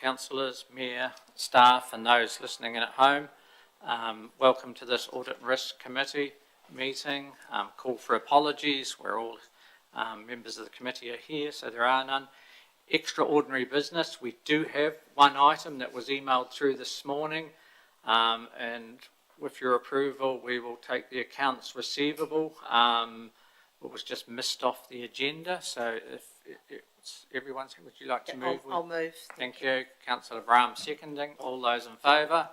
councillors, mayor, staff and those listening in at home. Welcome to this Audit and Risk Committee meeting. Call for apologies where all members of the committee are here, so there are none. Extraordinary business. We do have one item that was emailed through this morning, and with your approval we will take the accounts receivable. It was just missed off the agenda, so if everyone's, would you like to move? I'll move. Thank you. Councillor Brown seconding. All those in favour?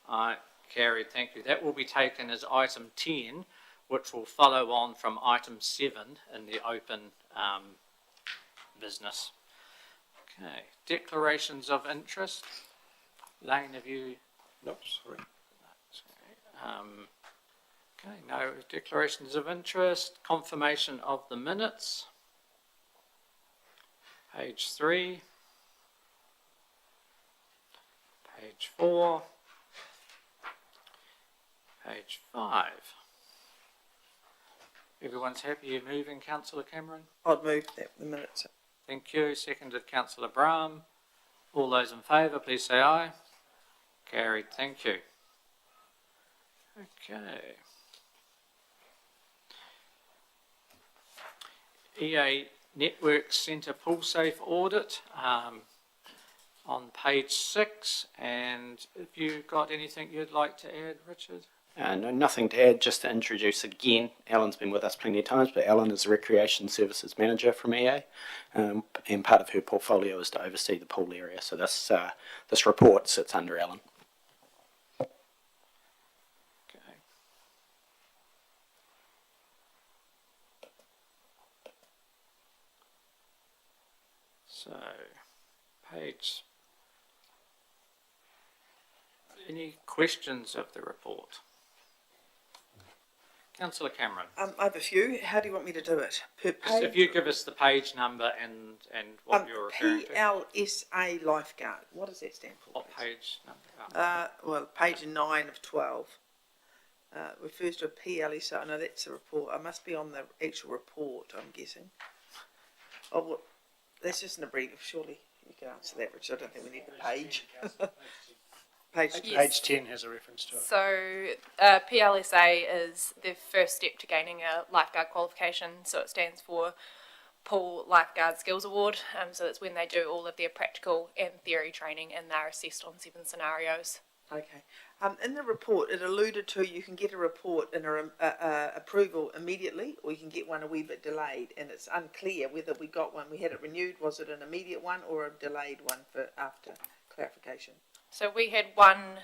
Aye, carried. Thank you. That will be taken as item 10, which will follow on from item 7 in the open business. Okay. Declarations of interest. Lane, have you? Nope, sorry. Okay, no declarations of interest. Confirmation of the minutes. Page 3. Page 4. Page 5. Everyone's happy you're moving, Councillor Cameron? I'd move that the minutes. Thank you. Seconded, Councillor Brahm. All those in favour, please say aye. Carried. Thank you. Okay. EA Network Centre Poolsafe Audit on page 6. And if you've got anything you'd like to add, Richard? No, nothing to add, just to introduce again, Alan's been with us plenty of times, but Alan is the Recreation Services Manager from EA, and part of her portfolio is to oversee the pool area, so this report sits under Alan. Okay. So, page. Any questions of the report? Councillor Cameron. I have a few. How do you want me to do it? Per page? If you give us the page number and what you're referring to. PLSA Lifeguard. What does that stand for? What page number? Well, page 9 of 12. Refers to a PLSA. No, that's the report. I must be on the actual report, I'm guessing. Oh, well, that's just an abbreviation. Surely you can answer that, Richard. I don't think we need the page. Yes. Page 10 has a reference to it. So PLSA is the first step to gaining a lifeguard qualification. So it stands for Pool Lifeguard Skills Award. So it's when they do all of their practical and theory training and they're assessed on 7 scenarios. Okay. In the report, it alluded to you can get a report and approval immediately, or you can get one a wee bit delayed, and it's unclear whether we got one. We had it renewed. Was it an immediate one or a delayed one for after clarification? So we had one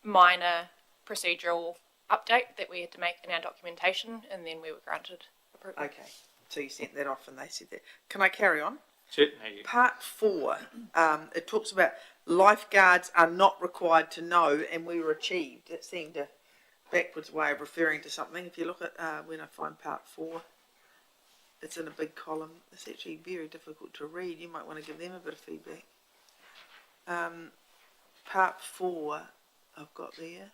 minor procedural update that we had to make in our documentation, and then we were granted approval. Okay. So you sent that off and they said that. Can I carry on? Certainly. Part 4, it talks about lifeguards are not required to know and we were achieved. It seemed a backwards way of referring to something. If you look at when I find part 4, it's in a big column. It's actually very difficult to read. You might want to give them a bit of feedback. Part 4 I've got there.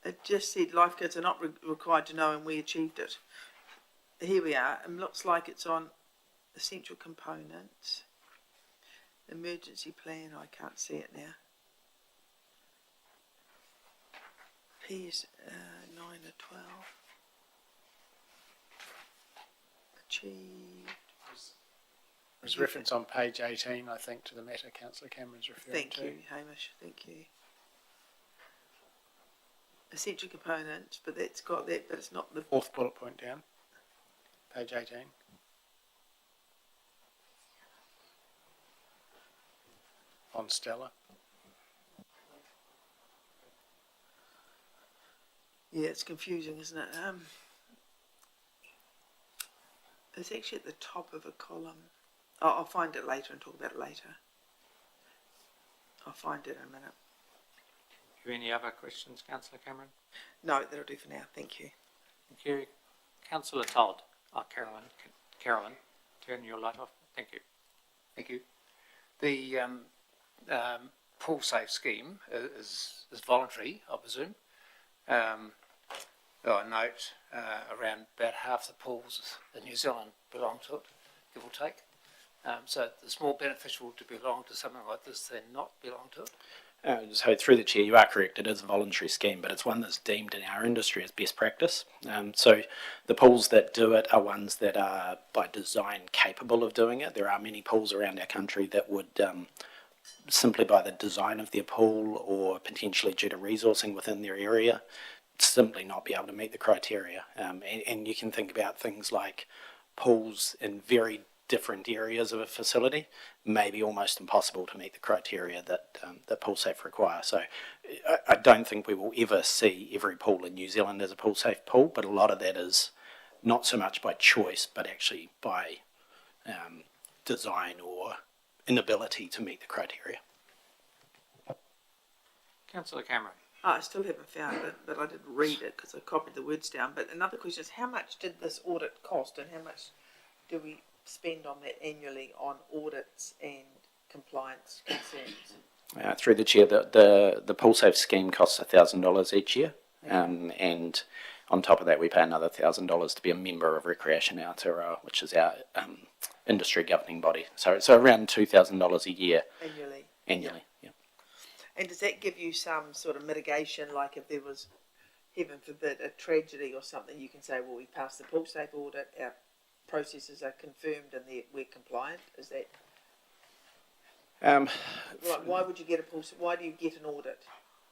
It just said lifeguards are not required to know and we achieved it. Here we are. It looks like it's on essential components. Emergency plan. I can't see it now. P is 9 or 12. Achieved. There's reference on page 18, I think, to the matter Councillor Cameron's referring to. Thank you, Hamish. Thank you. Essential components, but that's got that, but it's not the... Fourth bullet point down, page 18. On Stella. Yeah, it's confusing, isn't it? It's actually at the top of a column. I'll find it later and talk about it later. I'll find it in a minute. Have any other questions, Councillor Cameron? No, that'll do for now. Thank you. Thank you. Councillor Todd. Oh, Carolyn, turn your light off. Thank you. Thank you. The Poolsafe scheme is voluntary, I presume. I note around about half the pools in New Zealand belong to it, give or take. So it's more beneficial to belong to something like this than not belong to it. So through the chair, you are correct. It is a voluntary scheme, but it's one that's deemed in our industry as best practice. So the pools that do it are ones that are by design capable of doing it. There are many pools around our country that would simply by the design of their pool or potentially due to resourcing within their area, simply not be able to meet the criteria. And you can think about things like pools in very different areas of a facility may be almost impossible to meet the criteria that Poolsafe require. So I don't think we will ever see every pool in New Zealand as a Poolsafe pool, but a lot of that is not so much by choice, but actually by design or inability to meet the criteria. Councillor Cameron. I still haven't found it, but I didn't read it because I copied the words down. But another question is, how much did this audit cost, and how much do we spend on that annually on audits and compliance concerns? Through the chair, the Poolsafe scheme costs $1,000 each year, and on top of that, we pay another $1,000 to be a member of Recreation Aotearoa, which is our industry governing body. So around $2,000 a year annually. Yeah. And does that give you some sort of mitigation, like if there was, heaven forbid, a tragedy or something, you can say, well, we passed the Poolsafe audit, our processes are confirmed and we're compliant? Is that... like, why would you get a Poolsafe? Why do you get an audit?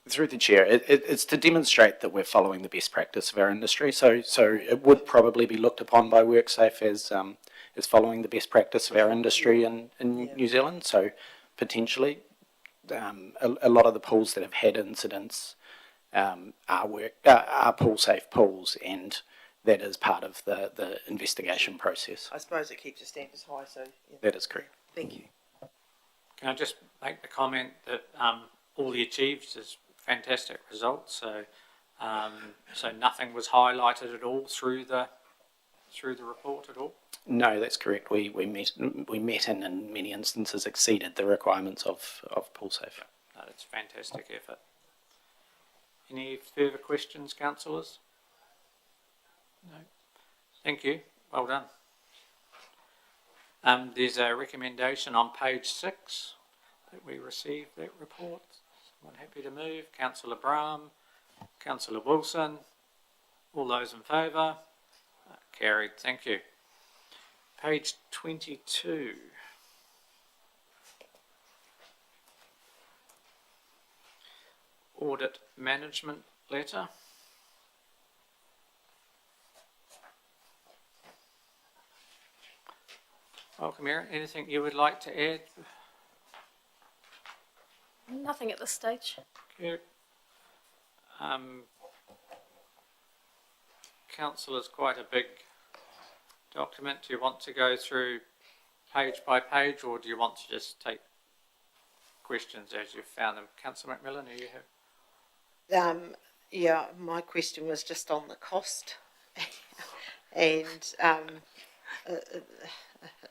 Through the chair, it's to demonstrate that we're following the best practice of our industry. So it would probably be looked upon by WorkSafe as following the best practice of our industry in New Zealand. So potentially, a lot of the pools that have had incidents are Poolsafe pools, and that is part of the investigation process. I suppose it keeps the standards high, so... Yeah. That is correct. Thank you. Can I just make the comment that all the achieved is fantastic results, so nothing was highlighted at all through the report at all? No, that's correct. We met and in many instances exceeded the requirements of Poolsafe. No, it's a fantastic effort. Any further questions, councillors? No. Thank you. Well done. There's a recommendation on page 6 that we received that report. Someone happy to move? Councillor Brahm, Councillor Wilson. All those in favour? Carried. Thank you. Page 22. Audit management letter. Welcome, Erin. Anything you would like to add? Nothing at this stage. Okay. Council is quite a big document. Do you want to go through page by page, or do you want to just take questions as you've found them? Councillor McMillan, are you here? Yeah, my question was just on the cost, and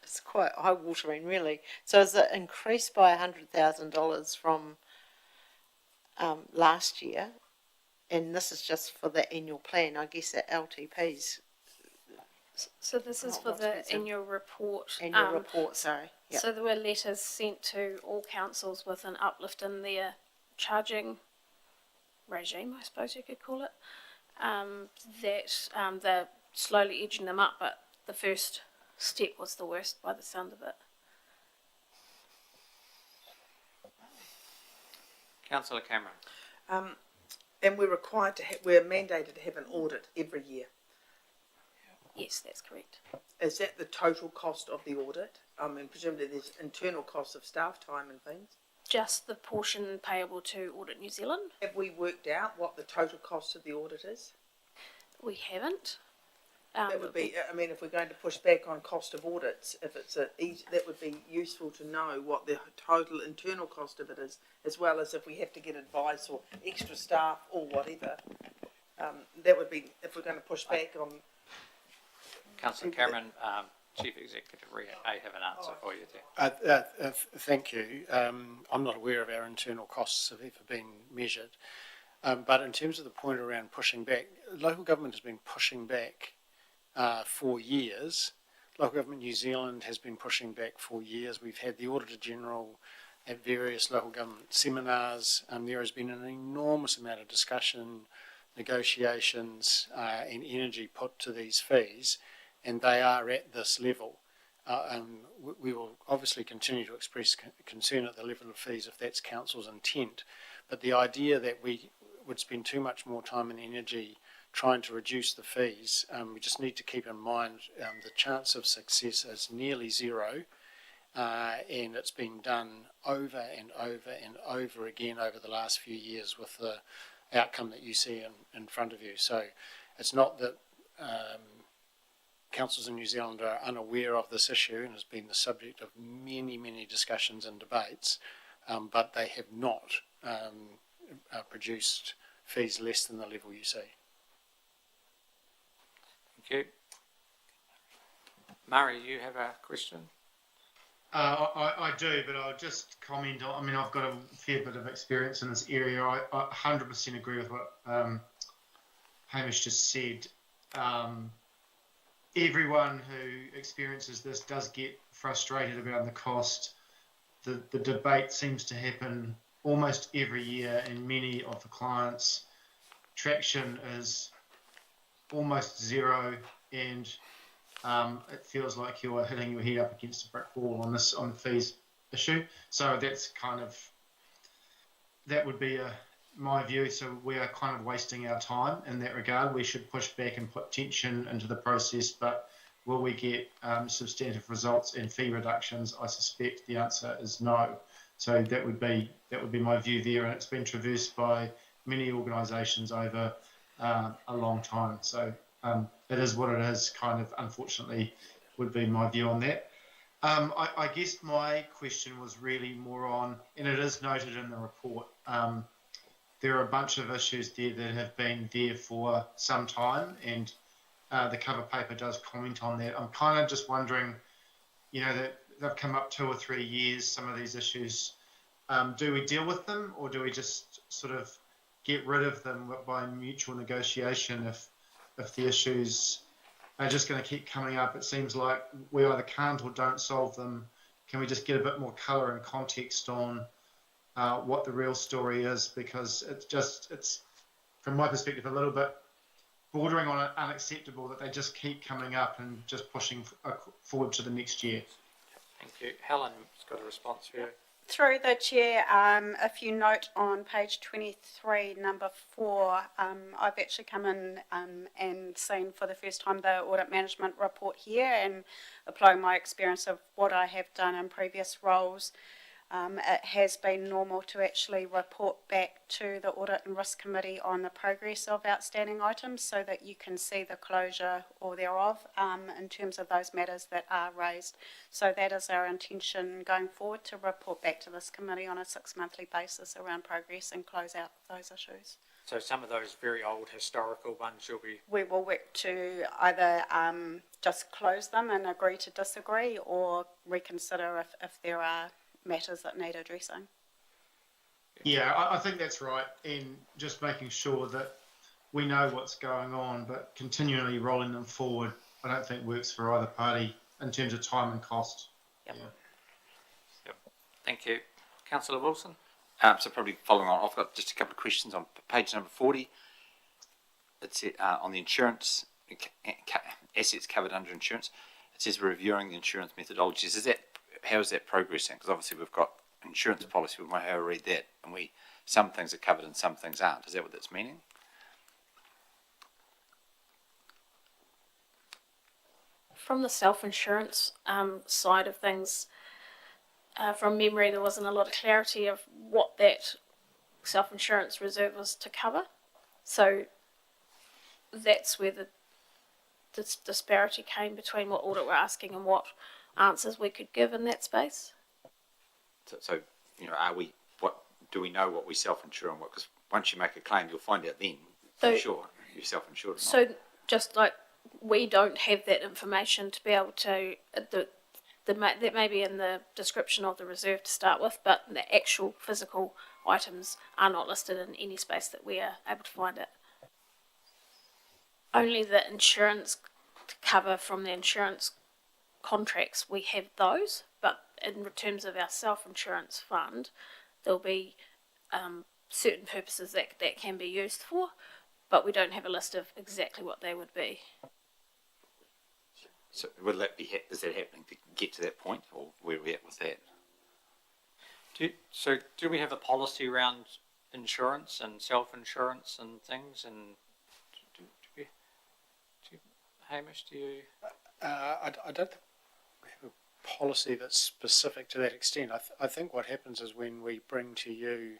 it's quite eye-watering, really. So is it increased by $100,000 from last year? And this is just for the annual plan, I guess, at LTPs. So this is for the annual report. Annual report, sorry. Yep. So there were letters sent to all councils with an uplift in their charging regime, I suppose you could call it, that they're slowly edging them up, but the first step was the worst by the sound of it. Councillor Cameron. And we're required to we're mandated to have an audit every year. Yes, that's correct. Is that the total cost of the audit? I mean, presumably there's internal costs of staff time and things. Just the portion payable to Audit New Zealand. Have we worked out what the total cost of the audit is? We haven't. That would be, I mean, if we're going to push back on cost of audits, if it's that would be useful to know what the total internal cost of it is, as well as if we have to get advice or extra staff or whatever. That would be, if we're going to push back on... Councillor Cameron, Chief Executive, I have an answer for you there. Thank you. I'm not aware of our internal costs have ever been measured. But in terms of the point around pushing back, local government has been pushing back for years Local Government New Zealand has been pushing back for years. We've had the Auditor General at various local government seminars. There has been an enormous amount of discussion, negotiations and energy put to these fees, and they are at this level. We will obviously continue to express concern at the level of fees if that's Council's intent, but the idea that we would spend too much more time and energy trying to reduce the fees, we just need to keep in mind the chance of success is nearly zero, and it's been done over and over and over again over the last few years with the outcome that you see in front of you. So it's not that councils in New Zealand are unaware of this issue and has been the subject of many, many discussions and debates, but they have not produced fees less than the level you see. Thank you. Murray, you have a question? I do, but I'll just comment on, I mean, I've got a fair bit of experience in this area. I 100% agree with what Hamish just said. Everyone who experiences this does get frustrated about the cost. The debate seems to happen almost every year, and many of the clients' traction is almost zero, and it feels like you're hitting your head up against a brick wall on the fees issue. So that's that would be my view. So we are kind of wasting our time in that regard. We should push back and put tension into the process, but will we get substantive results and fee reductions? I suspect the answer is no. So that would be my view there, and it's been traversed by many organisations over a long time. So it is what it is, kind of, unfortunately, would be my view on that. I guess my question was really more on, and it is noted in the report, there are a bunch of issues there that have been there for some time, and the cover paper does comment on that. I'm kind of just wondering, that they've come up 2 or 3 years, some of these issues. Do we deal with them, or do we just sort of get rid of them by mutual negotiation if the issues are just going to keep coming up? It seems like we either can't or don't solve them. Can we just get a bit more colour and context on what the real story is? Because it's from my perspective, a little bit bordering on unacceptable that they just keep coming up and just pushing forward to the next year. Thank you. Helen's got a response for you. Through the chair, if you note on page 23, number 4, I've actually come in and seen for the first time the audit management report here, and applying my experience of what I have done in previous roles. It has been normal to actually report back to the Audit and Risk Committee on the progress of outstanding items so that you can see the closure or thereof in terms of those matters that are raised. So that is our intention going forward, to report back to this committee on a 6-monthly basis around progress and close out those issues. So some of those very old historical ones We will work to either just close them and agree to disagree, or reconsider if there are matters that need addressing. Yeah, I think that's right, and just making sure that we know what's going on, but continually rolling them forward, I don't think works for either party in terms of time and cost. Yep. Yeah. Yep. Thank you. Councillor Wilson? So probably following on, I've got just a couple of questions on page number 40. It's on the insurance, assets covered under insurance. It says reviewing the insurance methodologies. How is that progressing? Because obviously we've got insurance policy, we might have to read that, and some things are covered and some things aren't. Is that what that's meaning? From the self-insurance side of things, from memory, there wasn't a lot of clarity of what that self-insurance reserve was to cover. So that's where the disparity came between what audit were asking and what answers we could give in that space. So what do we know what we self-insure and what? Because once you make a claim, you'll find out then for sure you're self-insured or not. So just like we don't have that information to be able to, that may be in the description of the reserve to start with, but the actual physical items are not listed in any space that we are able to find it. Only the insurance cover from the insurance contracts, we have those, but in terms of our self-insurance fund, there'll be certain purposes that can be used for, but we don't have a list of exactly what they would be. So will that be, is that happening to get to that point, or where are we at with that? Do we have a policy around insurance and self-insurance and things? And Hamish, do you? I don't think we have a policy that's specific to that extent. I think what happens is when we bring to you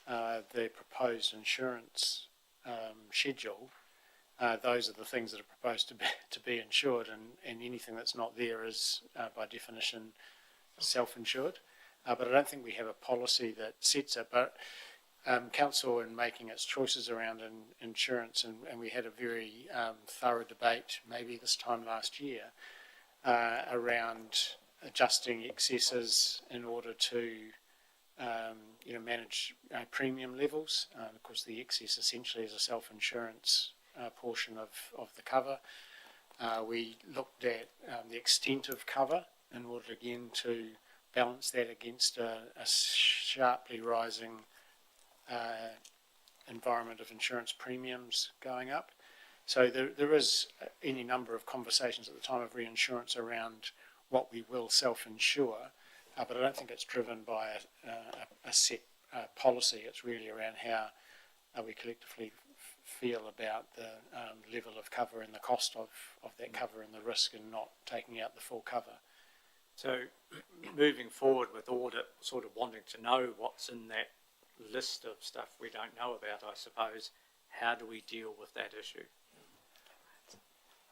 the proposed insurance schedule, those are the things that are proposed to be insured, and anything that's not there is by definition self-insured. But I don't think we have a policy that sets it. But Council, in making its choices around insurance, and we had a very thorough debate maybe this time last year around adjusting excesses in order to manage premium levels. Of course, the excess essentially is a self-insurance portion of the cover. We looked at the extent of cover in order again to balance that against a sharply rising environment of insurance premiums going up. So there is any number of conversations at the time of reinsurance around what we will self-insure, but I don't think it's driven by a set policy. It's really around how we collectively feel about the level of cover and the cost of that cover and the risk, and not taking out the full cover. So moving forward with Audit, sort of wanting to know what's in that list of stuff we don't know about, I suppose, how do we deal with that issue?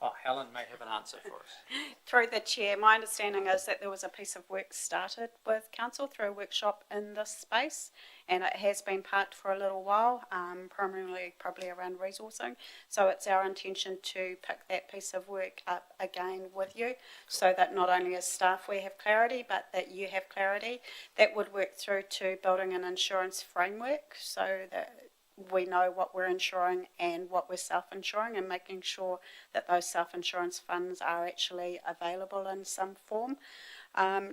Oh, Helen may have an answer for us. Through the chair, my understanding is that there was a piece of work started with council through a workshop in this space, and it has been parked for a little while, primarily probably around resourcing. So it's our intention to pick that piece of work up again with you, so that not only as staff we have clarity, but that you have clarity. That would work through to building an insurance framework, so that we know what we're insuring and what we're self-insuring, and making sure that those self-insurance funds are actually available in some form.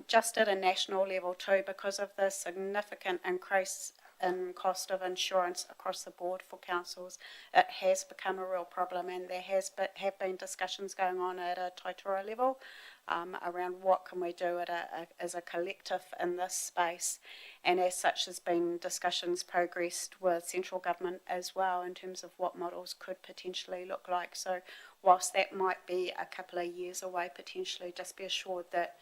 Just at a national level too, because of the significant increase in cost of insurance across the board for councils, it has become a real problem, and there have been discussions going on at a Taitoa level around what can we do as a collective in this space. And as such, there's been discussions progressed with central government as well in terms of what models could potentially look like. So whilst that might be a couple of years away potentially, just be assured that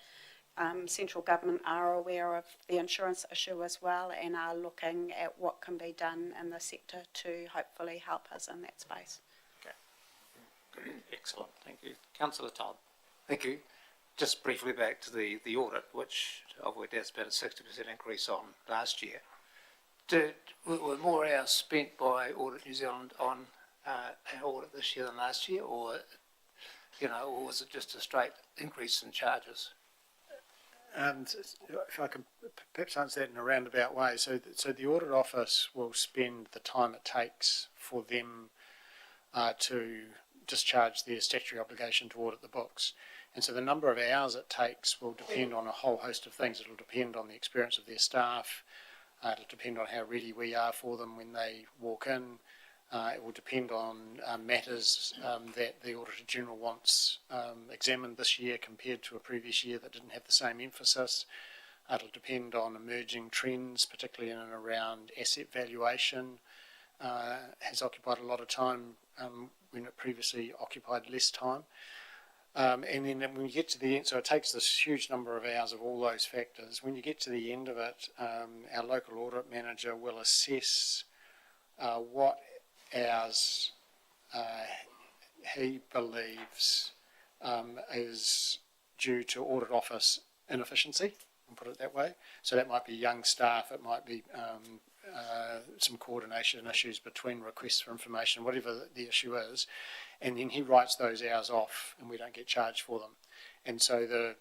central government are aware of the insurance issue as well, and are looking at what can be done in the sector to hopefully help us in that space. Okay. Excellent. Thank you. Councillor Todd. Thank you. Just briefly back to the audit, which I've worked out is about a 60% increase on last year. Were more hours spent by Audit New Zealand on an audit this year than last year, or was it just a straight increase in charges? If I can perhaps answer that in a roundabout way, so the audit office will spend the time it takes for them to discharge their statutory obligation to audit the books. And so the number of hours it takes will depend on a whole host of things. It'll depend on the experience of their staff. It'll depend on how ready we are for them when they walk in. It will depend on matters that the Auditor General wants examined this year compared to a previous year that didn't have the same emphasis. It'll depend on emerging trends, particularly in and around asset valuation. Has occupied a lot of time when it previously occupied less time. And then when you get to the end, so it takes this huge number of hours of all those factors. When you get to the end of it, our local audit manager will assess what hours he believes is due to audit office inefficiency, and put it that way. So that might be young staff, it might be some coordination issues between requests for information, whatever the issue is, and then he writes those hours off and we don't get charged for them. And so the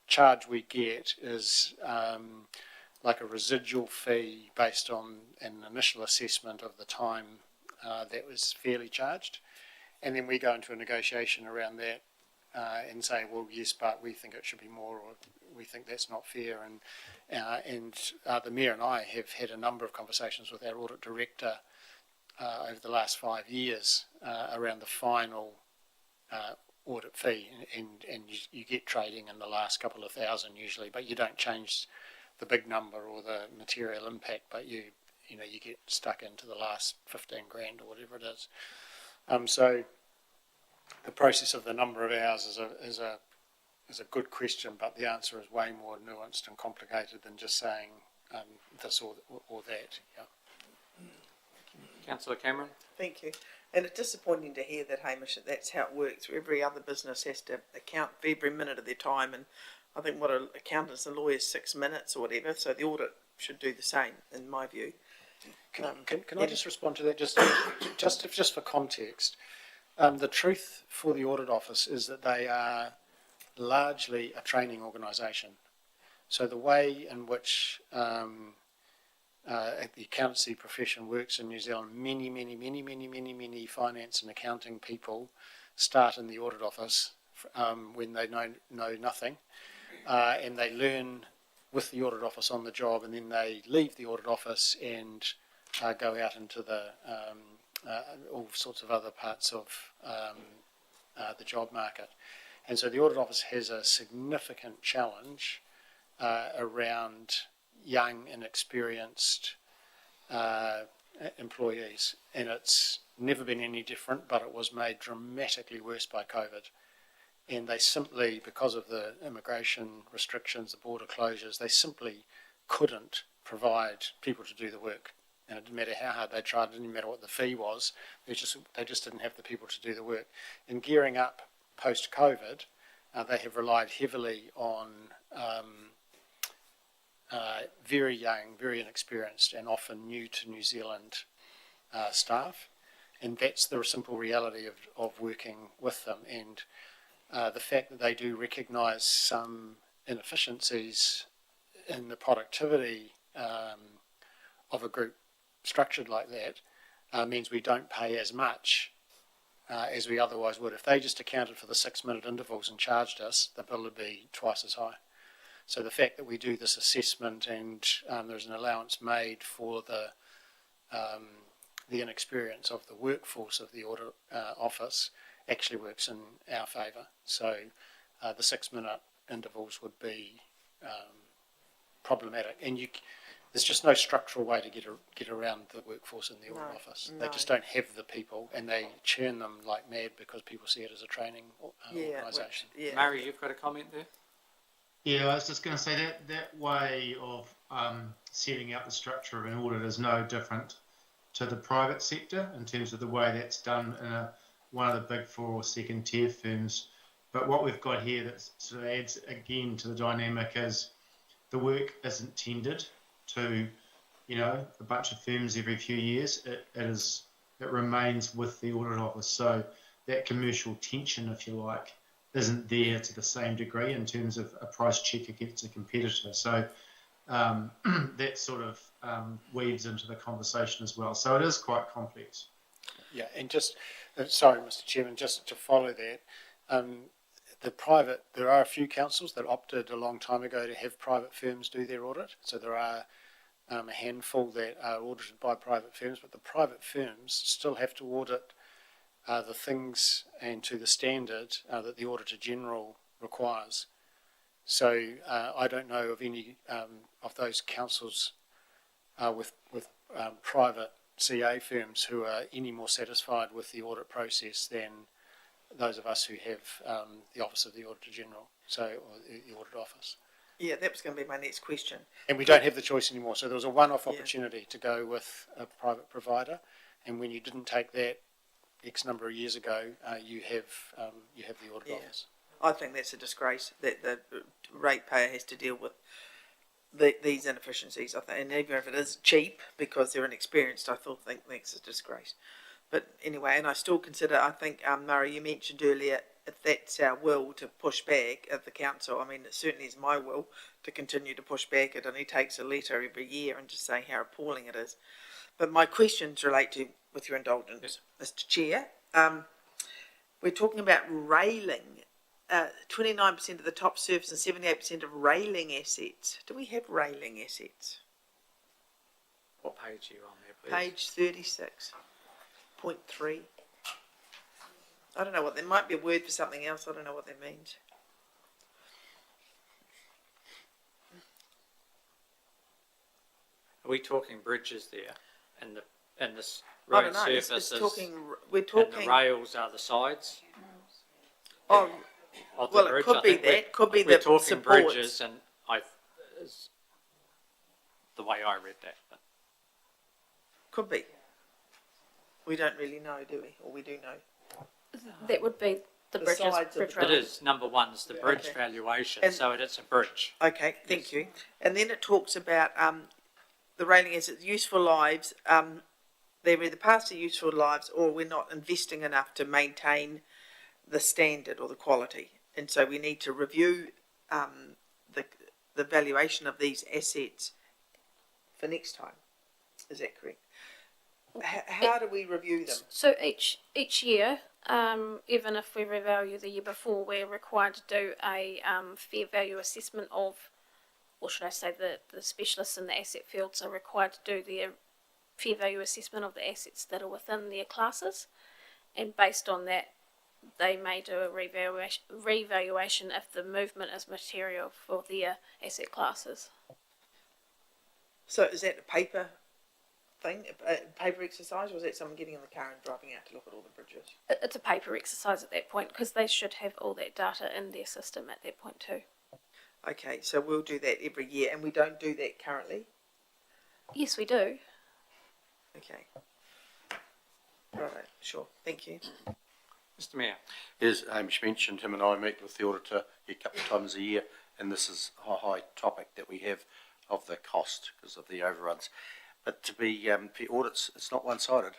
charge we get is like a residual fee based on an initial assessment of the time that was fairly charged, and then we go into a negotiation around that and say, well, yes, but we think it should be more, or we think that's not fair. And the Mayor and I have had a number of conversations with our Audit Director over the last 5 years around the final audit fee, and you get trading in the last couple of thousand usually, but you don't change the big number or the material impact, but you get stuck into the last 15 grand or whatever it is. So the process of the number of hours is a good question, but the answer is way more nuanced and complicated than just saying this or that. Yeah. Councillor Cameron? Thank you. And it's disappointing to hear that, Hamish, that's how it works. Every other business has to account for every minute of their time, and I think what an accountant's and lawyer's 6 minutes or whatever, so the audit should do the same, in my view. Can I just respond to that, just for context? The truth for the Audit Office is that they are largely a training organisation. So the way in which the accountancy profession works in New Zealand, many finance and accounting people start in the Audit Office when they know nothing, and they learn with the Audit Office on the job, and then they leave the Audit Office and go out into the all sorts of other parts of the job market. And so the Audit Office has a significant challenge around young, inexperienced employees, and it's never been any different, but it was made dramatically worse by COVID. And they simply, because of the immigration restrictions, the border closures, they simply couldn't provide people to do the work. And it didn't matter how hard they tried, it didn't matter what the fee was, they just didn't have the people to do the work. In gearing up post-COVID, they have relied heavily on very young, very inexperienced, and often new to New Zealand staff. And that's the simple reality of working with them. And the fact that they do recognise some inefficiencies in the productivity of a group structured like that means we don't pay as much as we otherwise would. If they just accounted for the 6-minute intervals and charged us, the bill would be twice as high. So the fact that we do this assessment and there's an allowance made for the inexperience of the workforce of the Audit Office actually works in our favour. So the 6-minute intervals would be problematic, and there's just no structural way to get around the workforce in the Audit Office. They just don't have the people, and they churn them like mad because people see it as a training organisation. Mary, you've got a comment there? Yeah, I was just going to say that way of setting out the structure of an audit is no different to the private sector in terms of the way that's done in one of the big 4 or second tier firms. But what we've got here that sort of adds again to the dynamic is the work isn't tendered to, a bunch of firms every few years. It remains with the Audit Office. So that commercial tension, if you like, isn't there to the same degree in terms of a price check against a competitor. So that sort of weaves into the conversation as well. So it is quite complex. Yeah, and just, sorry, Mr. Chairman, just to follow that, there are a few councils that opted a long time ago to have private firms do their audit. So there are a handful that are audited by private firms, but the private firms still have to audit the things and to the standard that the Auditor General requires. So I don't know of any of those councils with private CA firms who are any more satisfied with the audit process than those of us who have the Office of the Auditor General, or the Audit Office. Yeah, that was going to be my next question. And we don't have the choice anymore. So there was a one-off opportunity to go with a private provider, and when you didn't take that X number of years ago, you have the Audit Office. I think that's a disgrace that the ratepayer has to deal with these inefficiencies. I think, and even if it is cheap because they're inexperienced, I still think that's a disgrace. But anyway, and I still consider, I think, Murray, you mentioned earlier, if that's our will to push back at the council, I mean, it certainly is my will to continue to push back. It only takes a letter every year and just saying how appalling it is. But my questions relate to, with your indulgence, Mr. Chair, we're talking about railing 29% of the top surface and 78% of railing assets. Do we have railing assets? What page are you on there, please? Page 36.3. I don't know what, there might be a word for something else, I don't know what that means. Are we talking bridges there? And this I road don't know, it's surface is, talking, we're and talking, the rails are the sides oh, of the well, bridge? it could I be think that, could be we're the talking supports. bridges, and is the way I read that. But Could be. We don't really know, do we? Or we do know. That would be the The bridges, sides of bridge the it road. is, number one is the bridge Okay. valuation, And- so it's a bridge. Okay, thank you. And then it talks about the railing as its useful lives. They're either past their useful lives or we're not investing enough to maintain the standard or the quality. And so we need to review the valuation of these assets for next time. Is that correct? How do we review them? So each year, even if we revalue the year before, we're required to do a fair value assessment of, or should I say the specialists in the asset fields are required to do their fair value assessment of the assets that are within their classes, and based on that they may do a revaluation if the movement is material for their asset classes. So is that a paper thing, a paper exercise, or is that someone getting in the car and driving out to look at all the bridges? It's a paper exercise at that point because they should have all that data in their system at that point too. Okay, so we'll do that every year, and we don't do that currently? Yes, we do. Okay. Right, sure, thank you. Mr Mayor. As Hamish mentioned, him and I meet with the auditor a couple of times a year, and this is a high topic that we have of the cost because of the overruns. But to be for audits, it's not one-sided,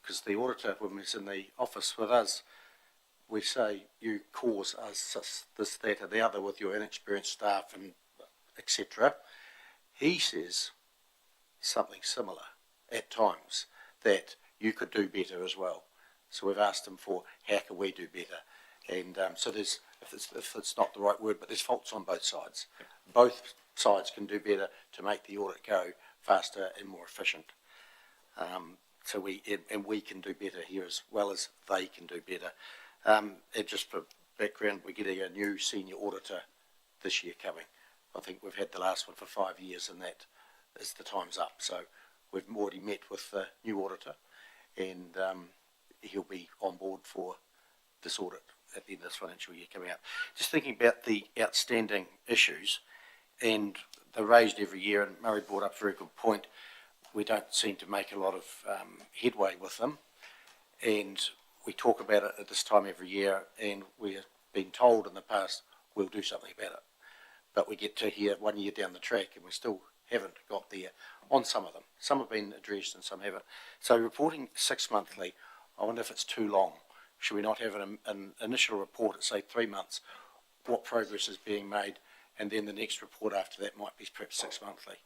because the auditor, when he's in the office with us, we say you cause us this, that, or the other with your inexperienced staff and etc. He says something similar at times, that you could do better as well. So we've asked him for how can we do better, and so there's if it's not the right word, but there's faults on both sides. Both sides can do better to make the audit go faster and more efficient. So we can do better here as well as they can do better. And just for background, we're getting a new senior auditor this year coming. I think we've had the last one for 5 years, and that is the time's up. So we've already met with the new auditor, and he'll be on board for this audit at the end of this financial year coming up. Just thinking about the outstanding issues, and they're raised every year, and Murray brought up a very good point. We don't seem to make a lot of headway with them, and we talk about it at this time every year, and we're being told in the past we'll do something about it. But we get to here 1 year down the track and we still haven't got there on some of them. Some have been addressed and some haven't. So reporting 6 monthly, I wonder if it's too long. Should we not have an initial report at, say, 3 months, what progress is being made, and then the next report after that might be perhaps 6 monthly.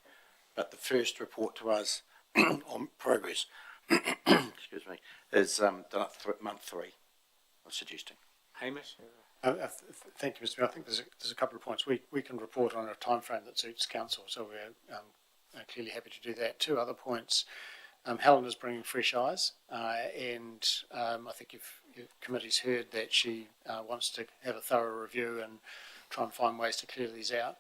But the first report to us on progress excuse me, is done at month 3, I'm suggesting. Hamish? Thank you, Mr Mayor. I think there's a couple of points. We can report on a time frame that suits council, so we're clearly happy to do that. 2 other points. Helen is bringing fresh eyes, and I think if your committee's heard that she wants to have a thorough review and try and find ways to clear these out.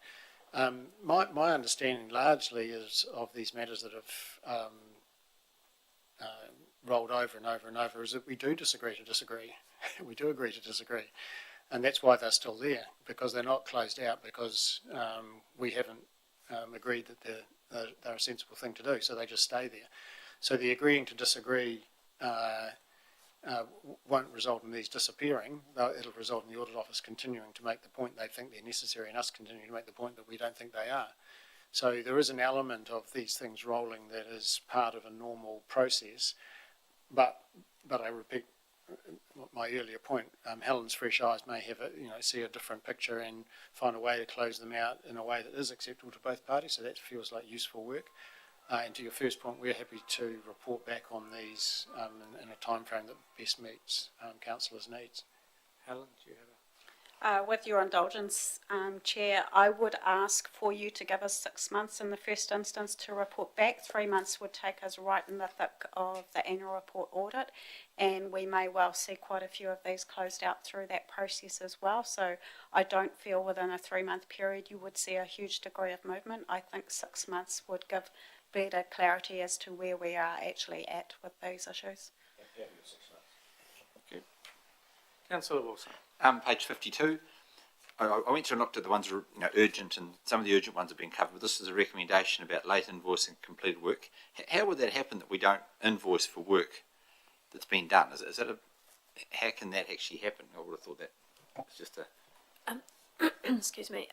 My understanding largely is of these matters that have rolled over and over and over is that we do disagree to disagree. We do agree to disagree. And that's why they're still there, because they're not closed out, because we haven't agreed that they're a sensible thing to do, so they just stay there. So the agreeing to disagree won't result in these disappearing, though it'll result in the Audit Office continuing to make the point they think they're necessary and us continuing to make the point that we don't think they are. So there is an element of these things rolling that is part of a normal process, but I repeat my earlier point, Helen's fresh eyes may have see a different picture and find a way to close them out in a way that is acceptable to both parties, so that feels like useful work. And to your first point, we're happy to report back on these in a time frame that best meets councillors' needs. Helen, do you With your indulgence, Chair, I would ask for you to give us 6 months in the first instance to report back. 3 months would take us right in the thick of the annual report audit, and we may well see quite a few of these closed out through that process as well. So I don't feel within a 3-month period you would see a huge degree of movement. I think 6 months would give better clarity as to where we are actually at with these issues. Councillor Wilson. Page 52. I went through and looked at the ones that are urgent, and some of the urgent ones have been covered. But this is a recommendation about late invoicing completed work. How would that happen that we don't invoice for work that's been done? Is that how can that actually happen? I would have thought that it's just a. Excuse me.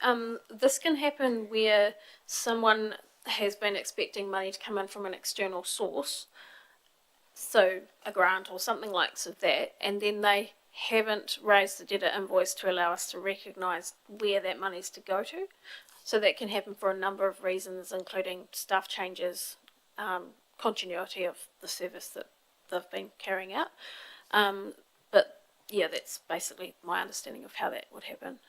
This can happen where someone has been expecting money to come in from an external source, so a grant or something like that, and then they haven't raised the debtor invoice to allow us to recognise where that money's to go to. So that can happen for a number of reasons, including staff changes, continuity of the service that they've been carrying out. But yeah, that's basically my understanding of how that would happen.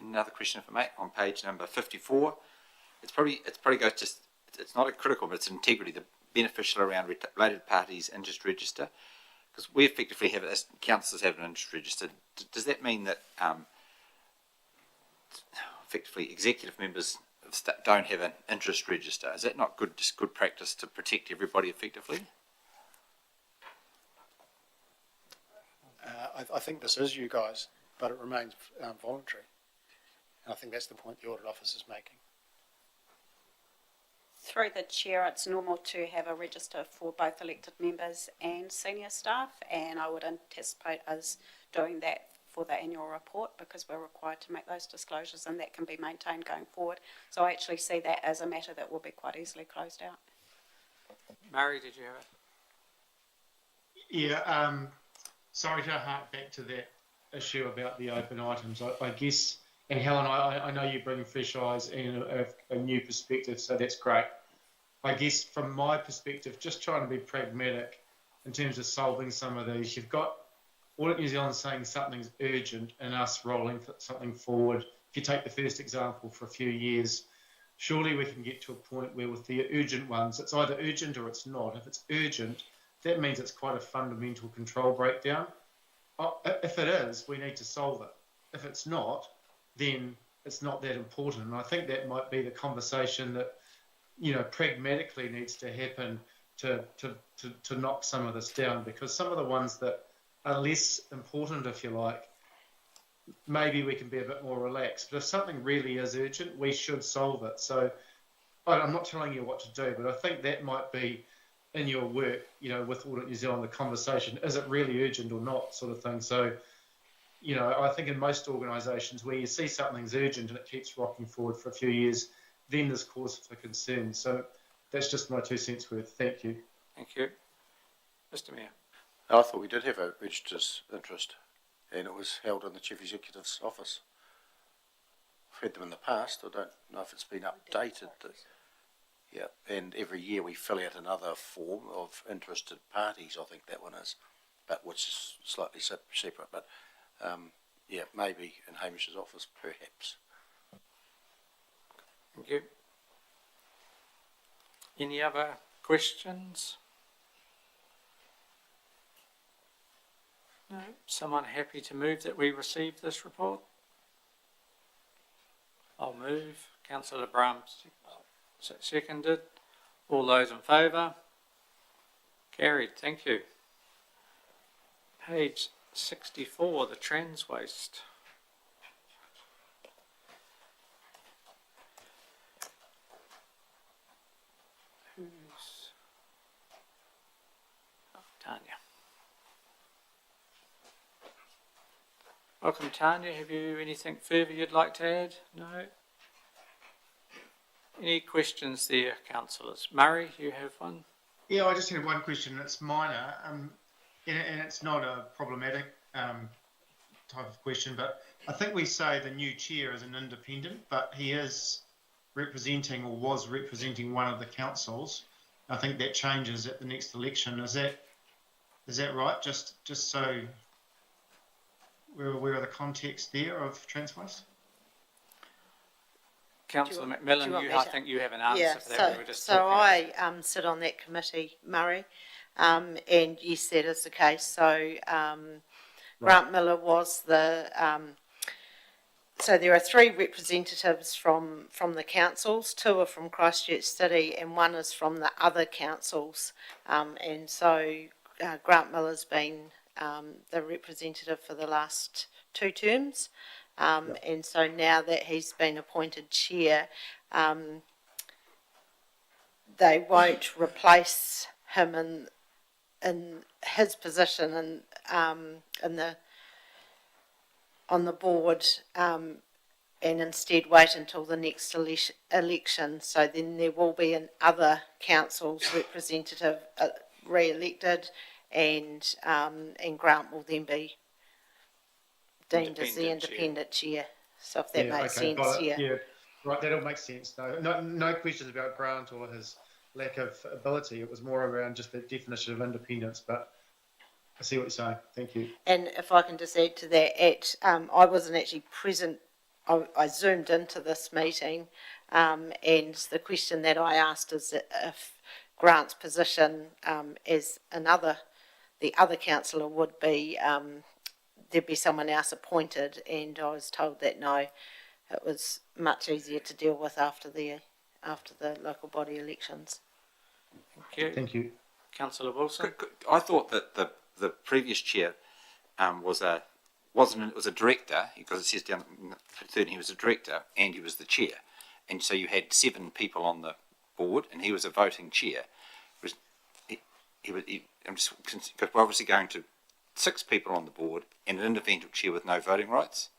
Another question, if I may, on page number 54. It's probably goes just. It's not a critical, but it's integrity. The beneficial around related parties interest register. Because we effectively have, as councillors have an interest register, does that mean that effectively executive members don't have an interest register? Is that not just good practice to protect everybody effectively? I think this is you guys, but it remains voluntary. And I think that's the point the Audit Office is making. Through the Chair, it's normal to have a register for both elected members and senior staff, and I would anticipate us doing that for the annual report because we're required to make those disclosures, and that can be maintained going forward. So I actually see that as a matter that will be quite easily closed out. Murray, did you have it? Yeah, sorry to hark back to that issue about the open items. I guess, and Helen, I know you bring fresh eyes and a new perspective, so that's great. I guess from my perspective, just trying to be pragmatic in terms of solving some of these. You've got Audit New Zealand saying something's urgent and us rolling something forward. If you take the first example for a few years, surely we can get to a point where with the urgent ones, it's either urgent or it's not. If it's urgent, that means it's quite a fundamental control breakdown. If it is, we need to solve it. If it's not, then it's not that important. And I think that might be the conversation that, pragmatically needs to happen to knock some of this down, because some of the ones that are less important, if you like, maybe we can be a bit more relaxed. But if something really is urgent, we should solve it. So I'm not telling you what to do, but I think that might be in your work, with Audit New Zealand, the conversation, is it really urgent or not, sort of thing. So, I think in most organisations where you see something's urgent and it keeps rocking forward for a few years, then there's cause for concern. So that's just my 2 cents worth. Thank you. Thank you. Mr Mayor. I thought we did have a register's interest, and it was held in the Chief Executive's office. I've had them in the past. I don't know if it's been updated. Yeah, and every year we fill out another form of interested parties, I think that one is, but which is slightly separate. But maybe in Hamish's office, perhaps. Thank you. Any other questions? No. Someone happy to move that we receive this report? I'll move. Councillor Brown seconded. All those in favour? Carried. Thank you. Page 64, the Transwaste. Tanya. Welcome, Tanya. Have you anything further you'd like to add? No? Any questions there, councillors? Murray, you have one? Yeah, I just had one question. It's minor, and it's not a problematic type of question, but I think we say the new chair is an independent, but he is representing or was representing one of the councils. I think that changes at the next election. Is that right? Just so we're aware of the context there of Transwaste? Councillor do you McMillan, want you, me I to- think you have an Yeah, answer for that. We so, were just so talking. I sit on that committee, Murray, and yes, that is the case. So Grant Miller was the, so there are 3 representatives from the councils, 2 are from Christchurch City and 1 is from the other councils. And so Grant Miller's been the representative for the last 2 terms. And so now that he's been appointed chair, they won't replace him in his position in the on the board, and instead wait until the next election. So then there will be an other council's representative re-elected, and Grant will then be deemed as the independent chair. So if that makes sense, yeah. Right, that all makes sense. No questions about Grant or his lack of ability. It was more around just the definition of independence, but I see what you're saying. Thank you. And if I can just add to that, I wasn't actually present. I zoomed into this meeting, and the question that I asked is that if Grant's position as the other councillor would be, there'd be someone else appointed, and I was told that no, it was much easier to deal with after the local body elections. Thank you. Thank you. Councillor Wilson. I thought that the previous chair was a director, because it says down at 13 he was a director and he was the chair, and so you had 7 people on the board and he was a voting chair. I'm just, because we're obviously going to 6 people on the board and an independent chair with no voting rights.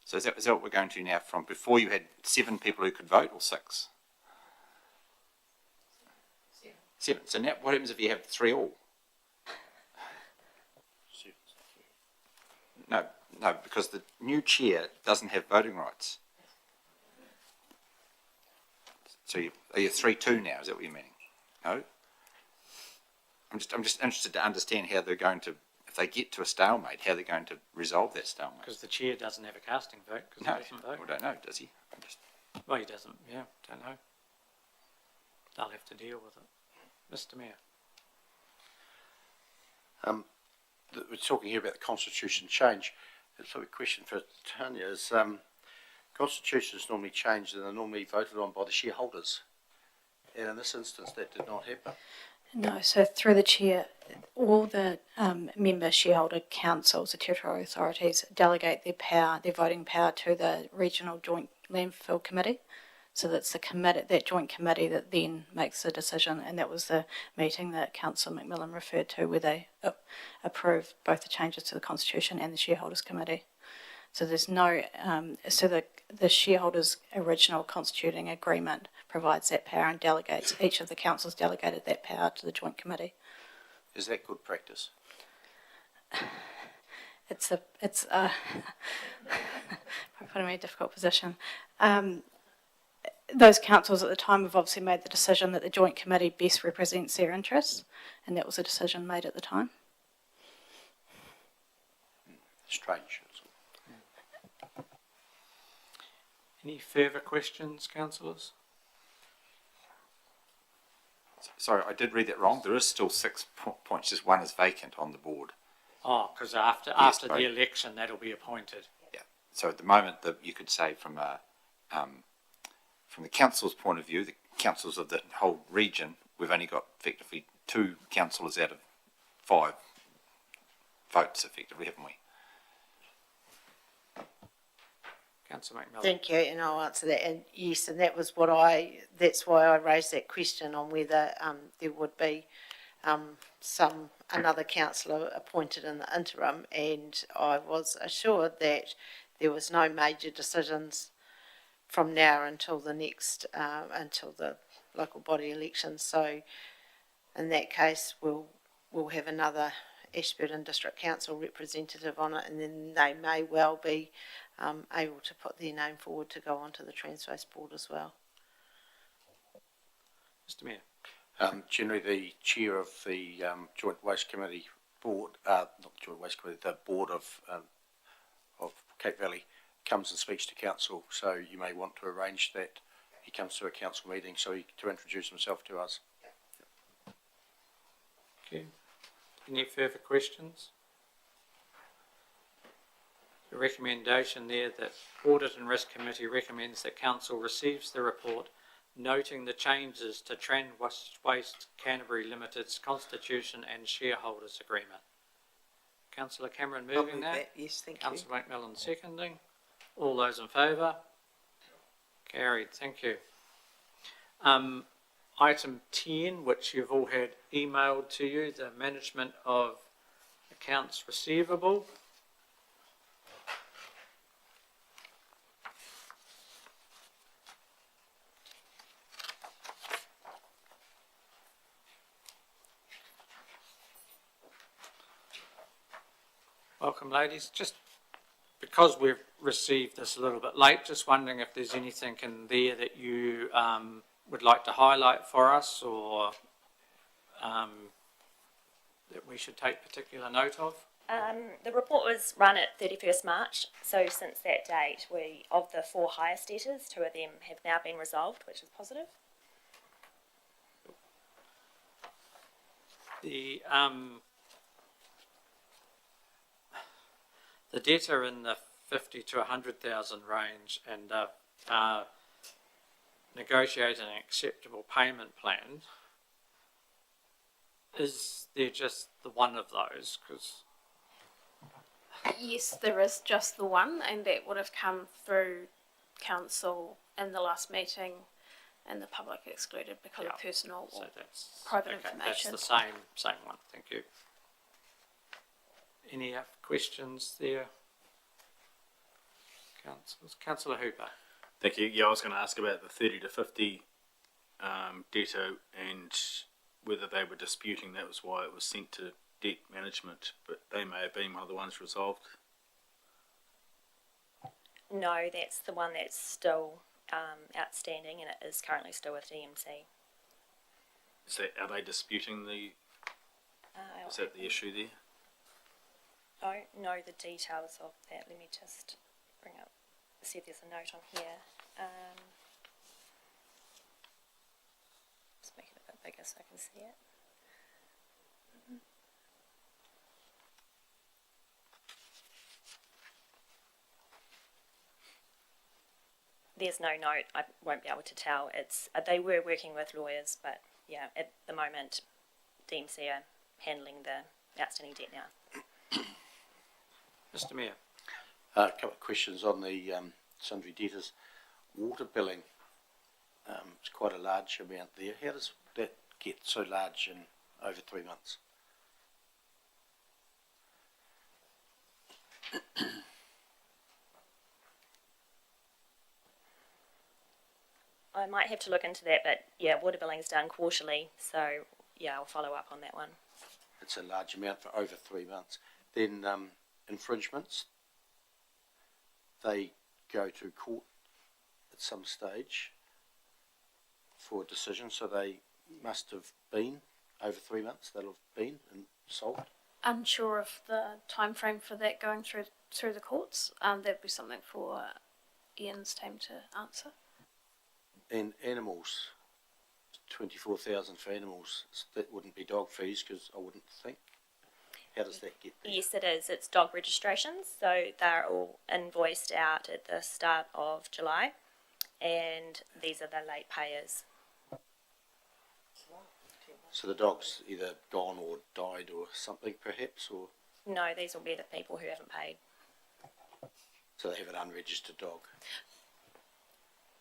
So is that what we're going to now? From before you had 7 people who could vote, or 6? 7. So now what happens if you have 3 all? No, because the new chair doesn't have voting rights. So are you 3-2 now? Is that what you're meaning? No. I'm just interested to understand how they're going to, if they get to a stalemate, how they're going to resolve that stalemate. Because the chair doesn't have a casting vote. He doesn't vote. We don't know, does he? Well, he doesn't. Yeah, don't know. They'll have to deal with it. Mr. Mayor. We're talking here about the constitution change. It's a question for Tanya. Is constitutions normally changed and they're normally voted on by the shareholders, and in this instance that did not happen. No, so through the chair, all the member shareholder councils, the territorial authorities, delegate their voting power to the regional joint landfill committee. So that's the committee, that joint committee, that then makes the decision, and that was the meeting that Councillor McMillan referred to, where they approved both the changes to the constitution and the shareholders committee. So there's no, so the shareholders' original constituting agreement provides that power and delegates, each of the councils delegated that power to the joint committee. Is that good practice? It's putting me in a difficult position. Those councils at the time have obviously made the decision that the joint committee best represents their interests, and that was a decision made at the time. Strange. Any further questions, councillors? Sorry, I did read that wrong. There is still 6 points, just 1 is vacant on the board. Oh, because after the election, that'll be appointed. Yeah. So at the moment, you could say from the council's point of view, the councils of the whole region, we've only got effectively 2 councillors out of 5 votes, effectively, haven't we? Councillor McMillan. Thank you, and I'll answer that. And yes, and that was that's why I raised that question on whether there would be another councillor appointed in the interim, and I was assured that there was no major decisions from now until the next, until the local body elections. So in that case, we'll have another Ashburton District Council representative on it, and then they may well be able to put their name forward to go onto the Transwaste board as well. Mr. Mayor. Generally, the chair of the Joint Waste Committee board, not the Joint Waste Committee, the board of Cape Valley comes and speaks to council, so you may want to arrange that he comes to a council meeting to introduce himself to us. Okay. Any further questions? The recommendation there that Audit and Risk Committee recommends that council receives the report noting the changes to Transwaste Canterbury Limited's constitution and shareholders agreement. Councillor Cameron I'll moving move that. Yes, thank you. Councillor McMillan seconding. All those in favour? Carried, thank you. Item 10, which you've all had emailed to you, the management of accounts receivable. Welcome, ladies. Just because we've received this a little bit late, just wondering if there's anything in there that you would like to highlight for us, or that we should take particular note of? The report was run at 31st March, so since that date, of the 4 highest debtors, 2 of them have now been resolved, which is positive. The debtor in the 50 to 100,000 range and negotiating an acceptable payment plan. Is there just the one of those? Because Yes, there is just the one, and that would have come through council in the last meeting, and the public excluded because of personal or that's private okay, information. that's the same one. Thank you. Any other questions there? Councillor Hooper. Thank you. Yeah, I was going to ask about the 30 to 50 debtor and whether they were disputing that was why it was sent to debt management, but they may have been one of the ones resolved. No, that's the one that's still outstanding, and it is currently still with DMC. Are they disputing the? Is that the issue there? I don't know the details of that. Let me just bring up, see if there's a note on here. Just make it a bit bigger so I can see it. There's no note. I won't be able to tell. They were working with lawyers, but yeah, at the moment, DMC are handling the outstanding debt now. Mr. Mayor. A couple of questions on the sundry debtors. Water billing, it's quite a large amount there. How does that get so large in over 3 months? I might have to look into that, but yeah, water billing is done quarterly, so yeah, I'll follow up on that one. It's a large amount for over 3 months. Then infringements, they go to court at some stage for a decision, so they must have been over 3 months. They'll have been and solved. Unsure of the time frame for that going through the courts. That'd be something for Ian's team to answer. And animals, 24,000 for animals. That wouldn't be dog fees, because I wouldn't think. How does that get there? Yes, it is. It's dog registrations, so they're all invoiced out at the start of July, and these are the late payers. So the dog's either gone or died or something, perhaps, or No, these will be the people who haven't paid. so they have an unregistered dog.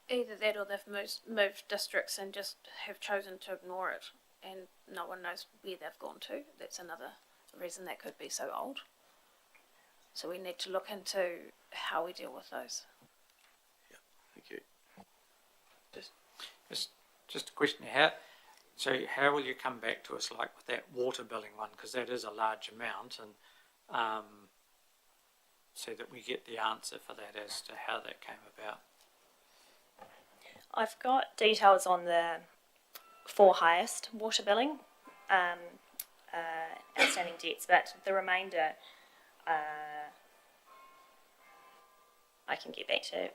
Either that or they've moved districts and just have chosen to ignore it, and no one knows where they've gone to. That's another reason that could be so old. So we need to look into how we deal with those. Yeah, thank you. Just a question, how will you come back to us like with that water billing one, because that is a large amount, and so that we get the answer for that as to how that came about? I've got details on the 4 highest water billing outstanding debts, but the remainder I can get back to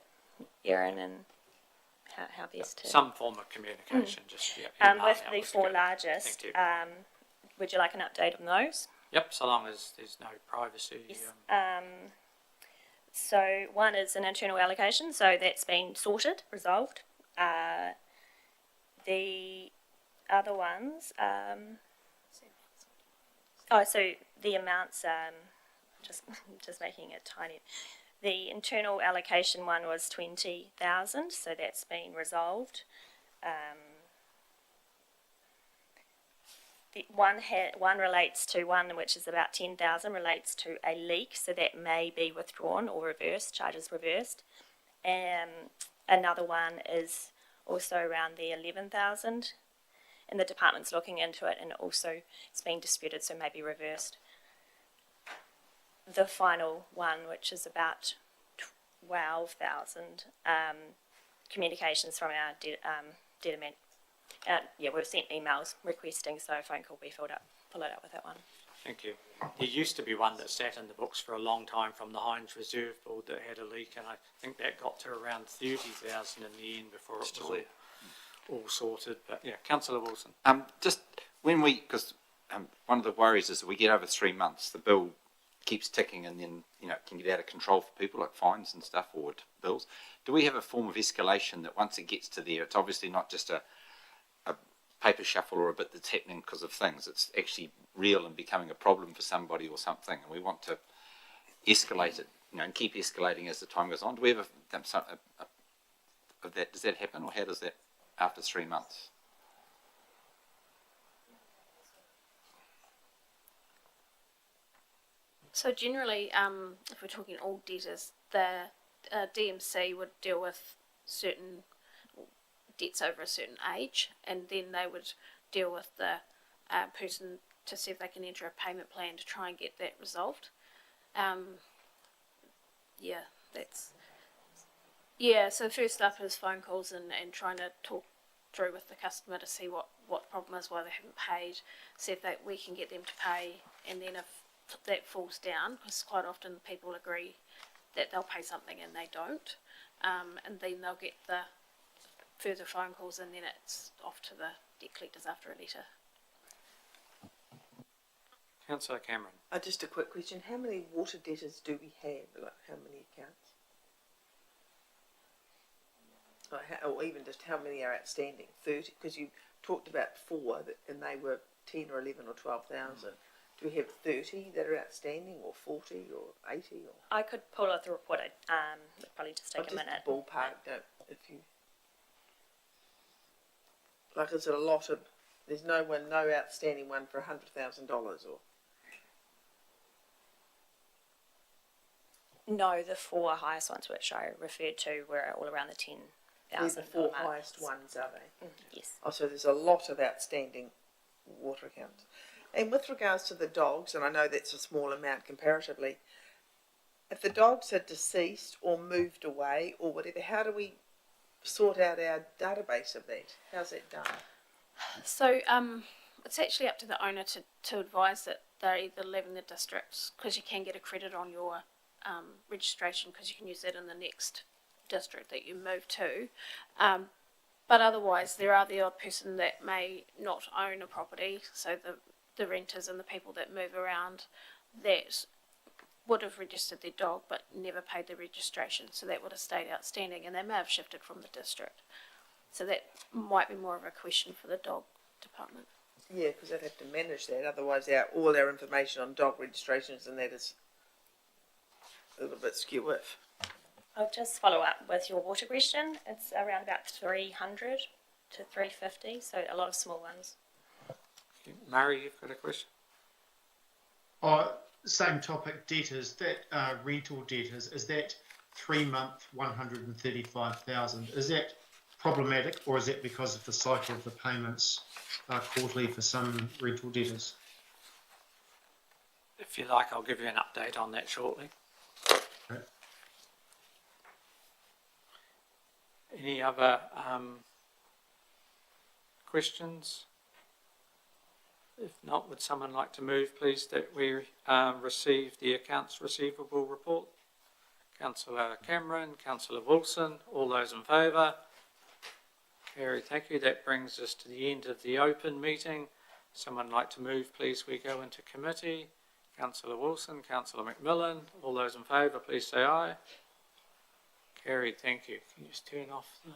Erin and how best to. Some form of communication, just, yeah. email With out the was four good. largest, Thank you. would you like an update on those? Yep, so long as there's no privacy. Yes. So one is an internal allocation, so that's been sorted, resolved. The other ones, so the amounts, just making it tiny. The internal allocation one was 20,000, so that's been resolved. The one relates to one which is about 10,000 relates to a leak, so that may be withdrawn or reversed, charges reversed. Another one is also around the 11,000, and the department's looking into it, and also it's being disputed, so may be reversed. The final one, which is about 12,000, communications from our data man. We've sent emails requesting, so a phone call will be followed up with that one. Thank you. There used to be one that sat in the books for a long time from the Hines Reserve Board that had a leak, and I think that got to around 30,000 in the end before it was all sorted. But yeah, Councillor Wilson. Just when because one of the worries is that we get over 3 months, the bill keeps ticking, and then it can get out of control for people, like fines and stuff, or bills. Do we have a form of escalation that once it gets to there, it's obviously not just a paper shuffle or a bit that's happening because of things, it's actually real and becoming a problem for somebody or something, and we want to escalate it, and keep escalating as the time goes on? Do we have of that? Does that happen, or how does that after 3 months? So generally, if we're talking all debtors, the DMC would deal with certain debts over a certain age, and then they would deal with the person to see if they can enter a payment plan to try and get that resolved. So first up is phone calls and trying to talk through with the customer to see what the problem is, why they haven't paid, see if we can get them to pay, and then if that falls down, because quite often people agree that they'll pay something and they don't, and then they'll get the further phone calls, and then it's off to the debt collectors after a letter. Councillor Cameron. Just a quick question. How many water debtors do we have? Like, how many accounts? Or even just how many are outstanding? 30? Because you talked about 4, and they were 10 or 11 or 12,000. Do we have 30 that are outstanding, or 40 or 80? Or? I could pull out the report. It'd probably just take a minute. Ballpark, if you... Like, is it a lot of... There's no outstanding one for $100,000 or... No, the 4 highest ones which I referred to were all around the 10,000. These are the 4 highest ones, are they? Yes. Oh, so there's a lot of outstanding water accounts. And with regards to the dogs, and I know that's a small amount comparatively, if the dogs are deceased or moved away or whatever, how do we sort out our database of that? How's that done? So it's actually up to the owner to advise that they're either leaving the district, because you can get a credit on your registration, because you can use that in the next district that you move to. But otherwise, there are the odd person that may not own a property, so the renters and the people that move around that would have registered their dog but never paid the registration, so that would have stayed outstanding, and they may have shifted from the district. So that might be more of a question for the dog department. Yeah, because they'd have to manage that, otherwise all our information on dog registrations and that is a little bit skew with. I'll just follow up with your water question. It's around about 300 to 350, so a lot of small ones. Murray, you've got a question? Same topic, debtors. That rental debtors, is that 3 month 135,000? Is that problematic, or is that because of the cycle of the payments quarterly for some rental debtors? If you like, I'll give you an update on that shortly. Okay. Any other questions? If not, would someone like to move, please, that we receive the accounts receivable report? Councillor Cameron, Councillor Wilson, all those in favour? Carried, thank you. That brings us to the end of the open meeting. Someone like to move, please, we go into committee. Councillor Wilson, Councillor McMillan, all those in favour, please say aye. Carried, thank you. Can you just turn off the...